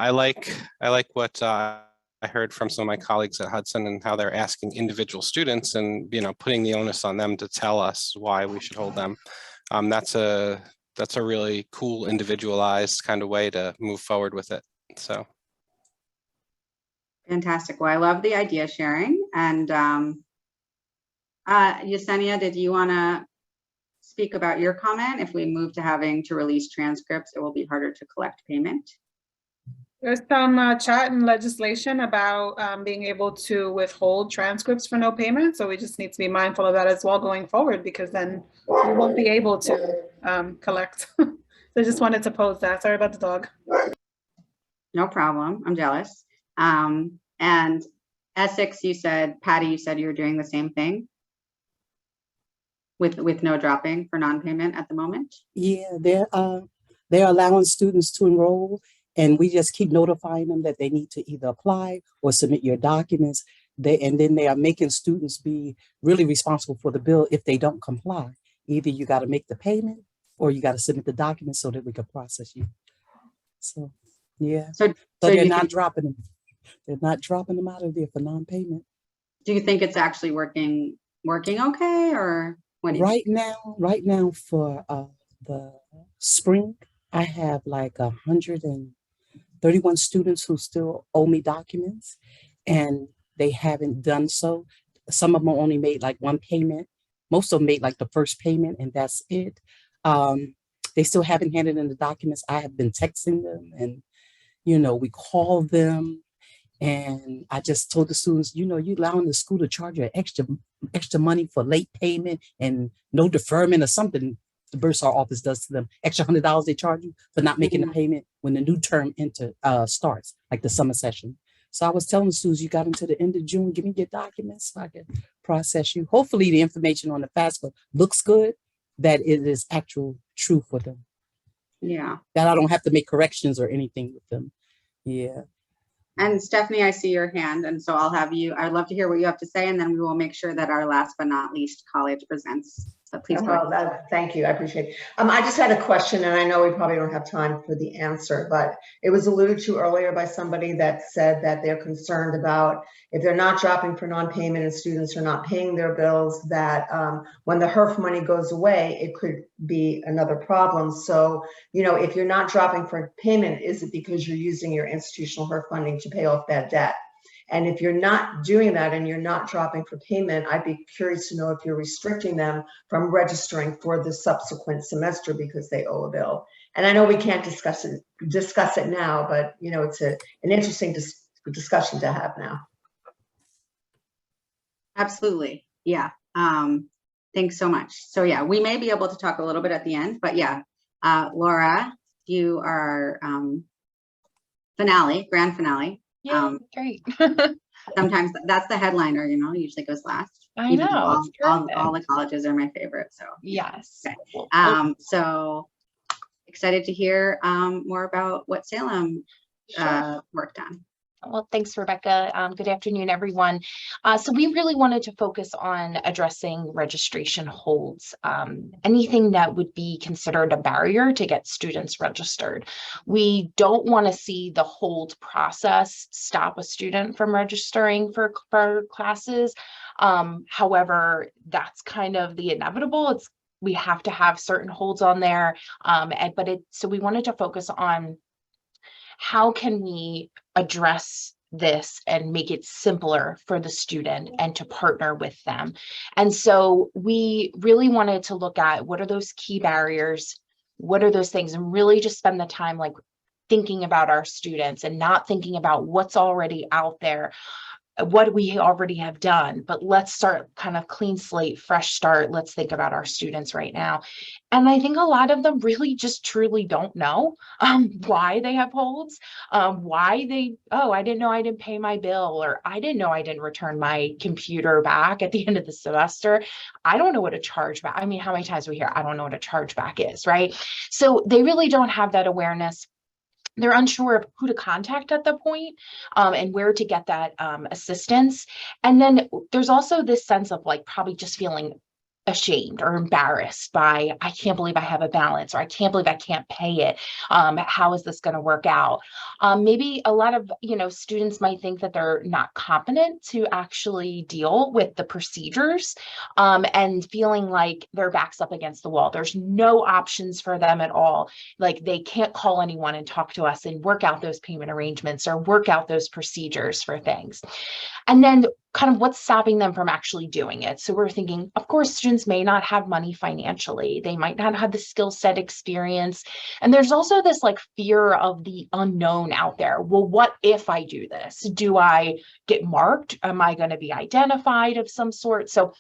like what I heard from some of my colleagues at Hudson and how they're asking individual students and, you know, putting the onus on them to tell us why we should hold them. That's a really cool, individualized kind of way to move forward with it. So. Fantastic. Well, I love the idea sharing. And Yesenia, did you want to speak about your comment? If we move to having to release transcripts, it will be harder to collect payment. There's some chat and legislation about being able to withhold transcripts for no payment. So we just need to be mindful of that as well going forward, because then we won't be able to collect. So I just wanted to pose that. Sorry about the dog. No problem. I'm jealous. And Essex, you said, Patty, you said you were doing the same thing with no dropping for non-payment at the moment? Yeah, they're allowing students to enroll, and we just keep notifying them that they need to either apply or submit your documents. And then they are making students be really responsible for the bill if they don't comply. Either you got to make the payment or you got to submit the documents so that we can process you. So, yeah. So they're not dropping them. They're not dropping them out of there for non-payment. Do you think it's actually working okay, or what? Right now for the spring I have like 131 students who still owe me documents, and they haven't done so. Some of them only made like one payment. Most of them made like the first payment, and that's it. They still haven't handed in the documents. I have been texting them, and we call them. And I just told the students, you allowing the school to charge you extra money for late payment and no deferment or something. The Bursar office does to them. Extra $100 they charge you for not making the payment when the new term starts, like the summer session. So I was telling the students, you got until the end of June, give me your documents so I can process you. Hopefully the information on the FAFSA looks good, that it is actual true for them. Yeah. That I don't have to make corrections or anything with them. Yeah. And Stephanie, I see your hand, and so I'd love to hear what you have to say, and then we will make sure that our last but not least college presents. So please go ahead. Thank you, I appreciate it. I just had a question, and I know we probably don't have time for the answer, but it was alluded to earlier by somebody that said that they're concerned about if they're not dropping for non-payment and students are not paying their bills, that when the HERF money goes away, it could be another problem. So, if you're not dropping for payment, is it because you're using your institutional HERF funding to pay off that debt? And if you're not doing that and you're not dropping for payment, I'd be curious to know if you're restricting them from registering for the subsequent semester because they owe a bill. And I know we can't discuss it now, but it's an interesting discussion to have now. Absolutely. Yeah. Thanks so much. So yeah, we may be able to talk a little bit at the end, but yeah, Laura, you are grand finale. Yeah, great. Sometimes that's the headliner, usually goes last. I know. All the colleges are my favorite. So yes. Okay. So excited to hear more about what Salem worked on. Well, thanks, Rebecca. Good afternoon, everyone. So we really wanted to focus on addressing registration holds, anything that would be considered a barrier to get students registered. We don't want to see the hold process stop a student from registering for classes. However, that's kind of the inevitable. We have to have certain holds on there, so we wanted to focus on how can we address this and make it simpler for the student and to partner with them. And so we really wanted to look at what are those key barriers, what are those things, and really just spend the time like thinking about our students and not thinking about what's already out there, what we already have done, but let's start kind of clean slate, fresh start. Let's think about our students right now. And I think a lot of them really just truly don't know why they have holds, I didn't know I didn't pay my bill, or I didn't know I didn't return my computer back at the end of the semester. I don't know what a chargeback. I mean, how many times we hear, I don't know what a chargeback is, right? So they really don't have that awareness. They're unsure of who to contact at the point and where to get that assistance. And then there's also this sense of like probably just feeling ashamed or embarrassed by, I can't believe I have a balance, or I can't believe I can't pay it. How is this going to work out? Maybe a lot of, students might think that they're not competent to actually deal with the procedures and feeling like their back's up against the wall. There's no options for them at all. Like they can't call anyone and talk to us and work out those payment arrangements or work out those procedures for things. And then kind of what's stopping them from actually doing it. So we're thinking, of course, students may not have money financially. They might not have the skill set experience. And there's also this like fear of the unknown out there. Well, what if I do this? Do I get marked? Am I going to be identified of some sort? So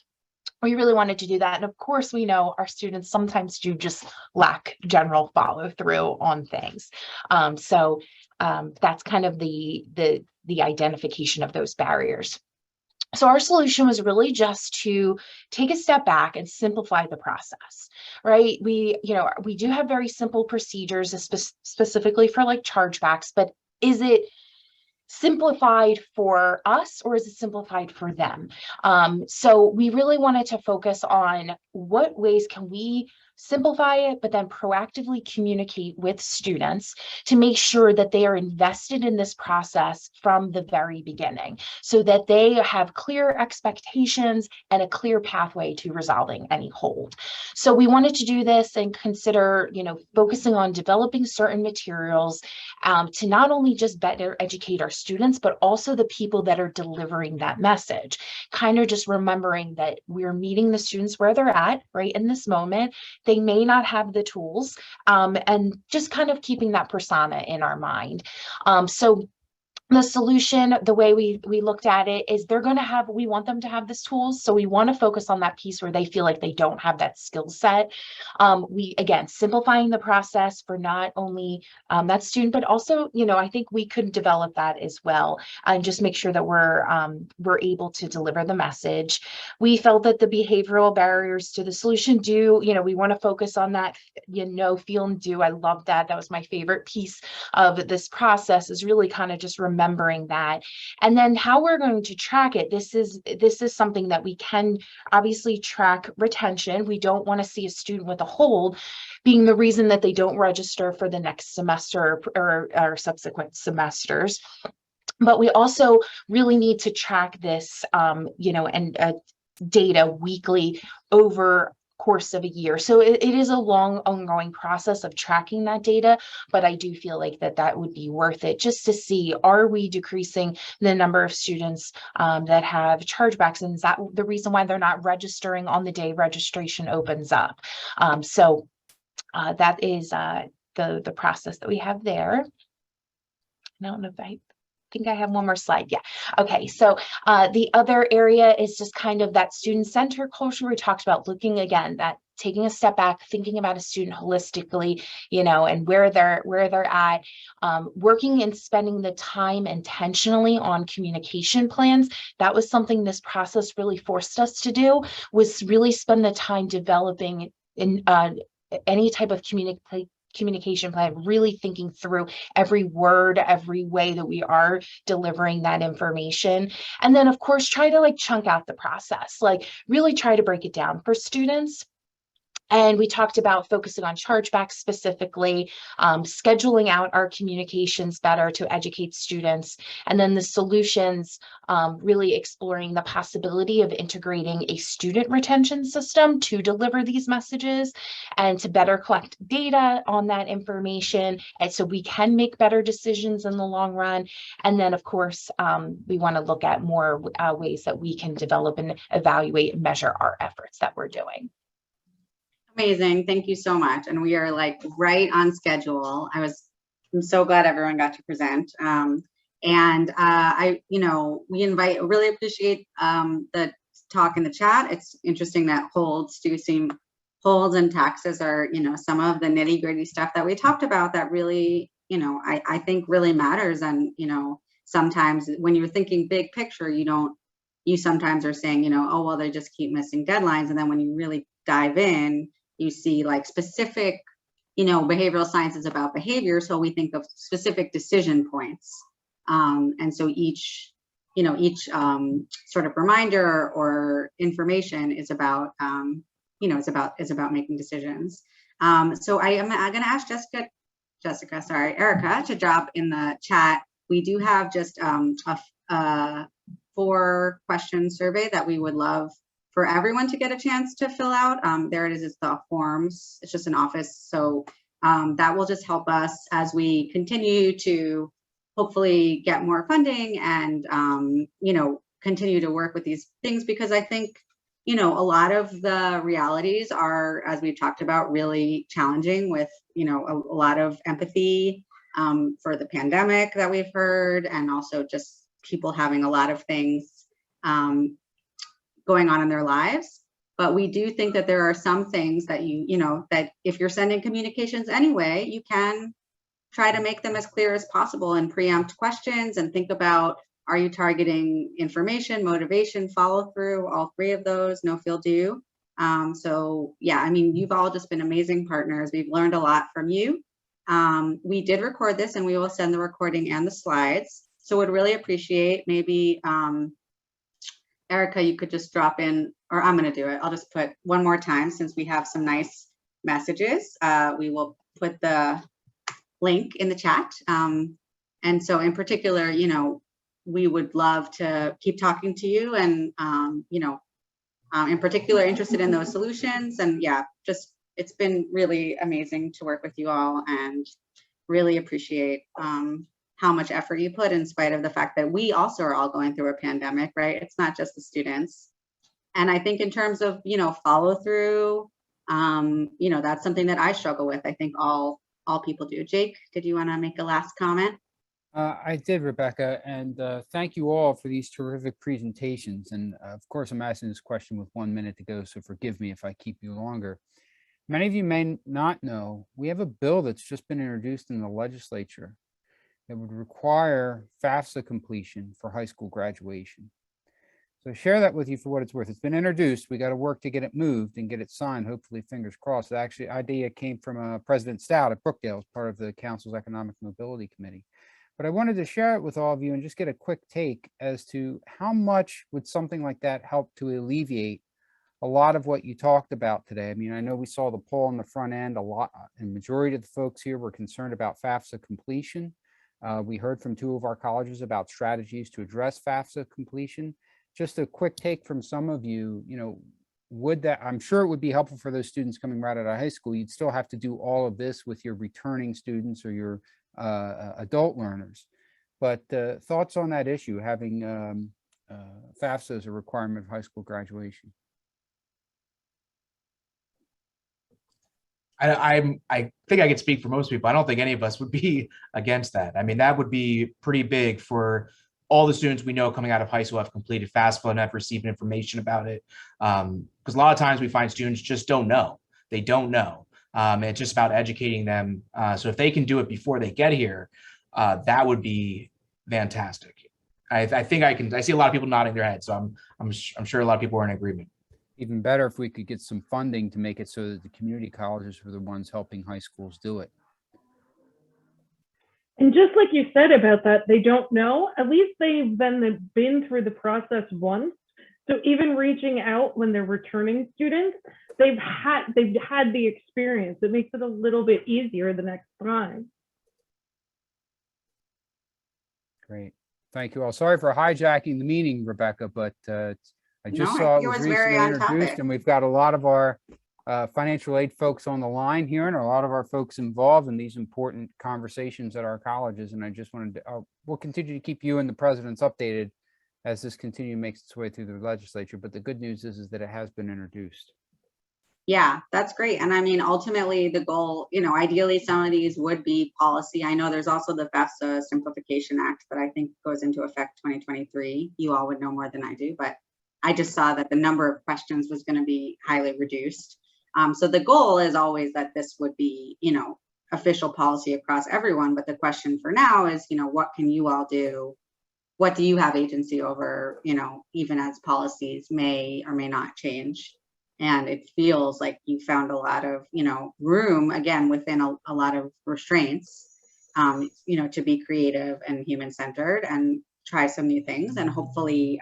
we really wanted to do that. And of course, we know our students sometimes do just lack general follow through on things. So that's kind of the identification of those barriers. So our solution was really just to take a step back and simplify the process, right? We do have very simple procedures specifically for like chargebacks, but is it simplified for us, or is it simplified for them? So we really wanted to focus on what ways can we simplify it, but then proactively communicate with students to make sure that they are invested in this process from the very beginning, so that they have clear expectations and a clear pathway to resolving any hold. So we wanted to do this and consider, focusing on developing certain materials to not only just better educate our students, but also the people that are delivering that message. Kind of just remembering that we're meeting the students where they're at right in this moment. They may not have the tools, and just kind of keeping that persona in our mind. So the solution, the way we looked at it, is we want them to have this tools. So we want to focus on that piece where they feel like they don't have that skill set. Again, simplifying the process for not only that student, but also, I think we could develop that as well and just make sure that we're able to deliver the message. We felt that the behavioral barriers to the solution we want to focus on that, feel and do. I love that. That was my favorite piece of this process, is really kind of just remembering that. And then how we're going to track it. This is something that we can obviously track retention. We don't want to see a student with a hold being the reason that they don't register for the next semester or subsequent semesters. But we also really need to track this, data weekly over course of a year. So it is a long ongoing process of tracking that data, but I do feel like that would be worth it, just to see, are we decreasing the number of students that have chargebacks, and is that the reason why they're not registering on the day registration opens up? So that is the process that we have there. I don't know if I think I have one more slide. Yeah. Okay. So the other area is just kind of that student-centered culture. We talked about looking again, that taking a step back, thinking about a student holistically, and where they're at, working and spending the time intentionally on communication plans. That was something this process really forced us to do, was really spend the time developing in any type of communication plan, really thinking through every word, every way that we are delivering that information. And then of course, try to chunk out the process, really try to break it down for students. And we talked about focusing on chargebacks specifically, scheduling out our communications better to educate students, and then the solutions, really exploring the possibility of integrating a student retention system to deliver these messages and to better collect data on that information, and so we can make better decisions in the long run. And then of course, we want to look at more ways that we can develop and evaluate and measure our efforts that we're doing. Amazing. Thank you so much. And we are right on schedule. I'm so glad everyone got to present. We really appreciate the talk in the chat. It's interesting that holds and taxes are, some of the nitty-gritty stuff that we talked about that really, I think really matters. And, sometimes when you're thinking big picture, you sometimes are saying, oh, well, they just keep missing deadlines. And then when you really dive in, you see specific, behavioral science is about behavior. So we think of specific decision points. And so each sort of reminder or information is about, is about making decisions. So I'm going to ask Erica to drop in the chat. We do have just a 4-question survey that we would love for everyone to get a chance to fill out. There it is, it's the forms. It's just an office. So that will just help us as we continue to hopefully get more funding and, continue to work with these things, because I think, a lot of the realities are, as we've talked about, really challenging with, a lot of empathy for the pandemic that we've heard, and also just people having a lot of things going on in their lives. But we do think that there are some things that that if you're sending communications anyway, you can try to make them as clear as possible and preempt questions and think about, are you targeting information, motivation, follow through, all 3 of those, no feel due. So yeah, you've all just been amazing partners. We've learned a lot from you. We did record this and we will send the recording and the slides. So would really appreciate maybe, Erica, you could just drop in, or I'm going to do it. I'll just put one more time since we have some nice messages. We will put the link in the chat. And so in particular, you know, we would love to keep talking to you and, you know, in particular interested in those solutions. And yeah, just, it's been really amazing to work with you all and really appreciate how much effort you put in spite of the fact that we also are all going through a pandemic, right? It's not just the students. And I think in terms of, you know, follow through, you know, that's something that I struggle with. I think all people do. Jake, did you want to make a last comment? I did, Rebecca, and thank you all for these terrific presentations. And of course, I'm asking this question with 1 minute to go, so forgive me if I keep you longer. Many of you may not know, we have a bill that's just been introduced in the legislature that would require FAFSA completion for high school graduation. So share that with you for what it's worth. It's been introduced. We got to work to get it moved and get it signed. Hopefully, fingers crossed. Actually, idea came from President Stout at Brookdale as part of the Council's Economic Mobility Committee. But I wanted to share it with all of you and just get a quick take as to how much would something like that help to alleviate a lot of what you talked about today. I mean, I know we saw the poll on the front end. A lot, and majority of the folks here were concerned about FAFSA completion. We heard from 2 of our colleges about strategies to address FAFSA completion. Just a quick take from some of you, you know, would that, I'm sure it would be helpful for those students coming right out of high school. You'd still have to do all of this with your returning students or your adult learners. But thoughts on that issue, having FAFSA as a requirement of high school graduation? I think I could speak for most people. I don't think any of us would be against that. I mean, that would be pretty big for all the students we know coming out of high school have completed FAFSA and have received information about it. Because a lot of times we find students just don't know. They don't know. It's just about educating them. So if they can do it before they get here, that would be fantastic. I think I see a lot of people nodding their heads. So I'm sure a lot of people are in agreement. Even better if we could get some funding to make it so that the community colleges were the ones helping high schools do it. And just like you said about that, they don't know, at least they've been through the process once. So even reaching out when they're returning students, they've had the experience. It makes it a little bit easier the next time. Great. Thank you all. Sorry for hijacking the meeting, Rebecca, but I just saw it was recently introduced, and we've got a lot of our financial aid folks on the line here and a lot of our folks involved in these important conversations at our colleges. And I just wanted to, we'll continue to keep you and the presidents updated as this makes its way through the legislature. But the good news is that it has been introduced. Yeah, that's great. And I mean, ultimately the goal, you know, ideally some of these would be policy. I know there's also the FAFSA Simplification Act that I think goes into effect 2023. You all would know more than I do, but I just saw that the number of questions was going to be highly reduced. So the goal is always that this would be, you know, official policy across everyone. But the question for now is, you know, what can you all do? What do you have agency over, you know, even as policies may or may not change? And it feels like you found a lot of, you know, room, again, within a lot of restraints, you know, to be creative and human-centered and try some new things. And hopefully,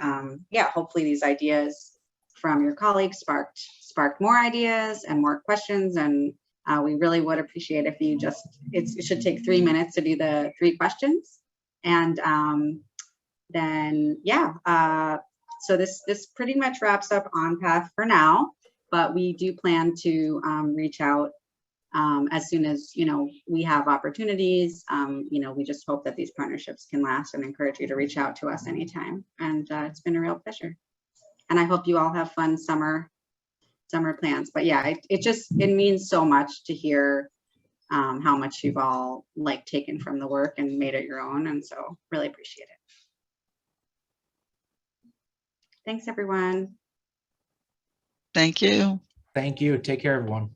hopefully these ideas from your colleagues sparked more ideas and more questions. And we really would appreciate if you just, it should take 3 minutes to do the 3 questions. And then, so this pretty much wraps up OnPath for now, but we do plan to reach out as soon as, you know, we have opportunities. You know, we just hope that these partnerships can last and encourage you to reach out to us anytime. And it's been a real pleasure. And I hope you all have fun summer plans. But yeah, it means so much to hear how much you've all taken from the work and made it your own. And so really appreciate it. Thanks, everyone. Thank you. Thank you. Take care, everyone.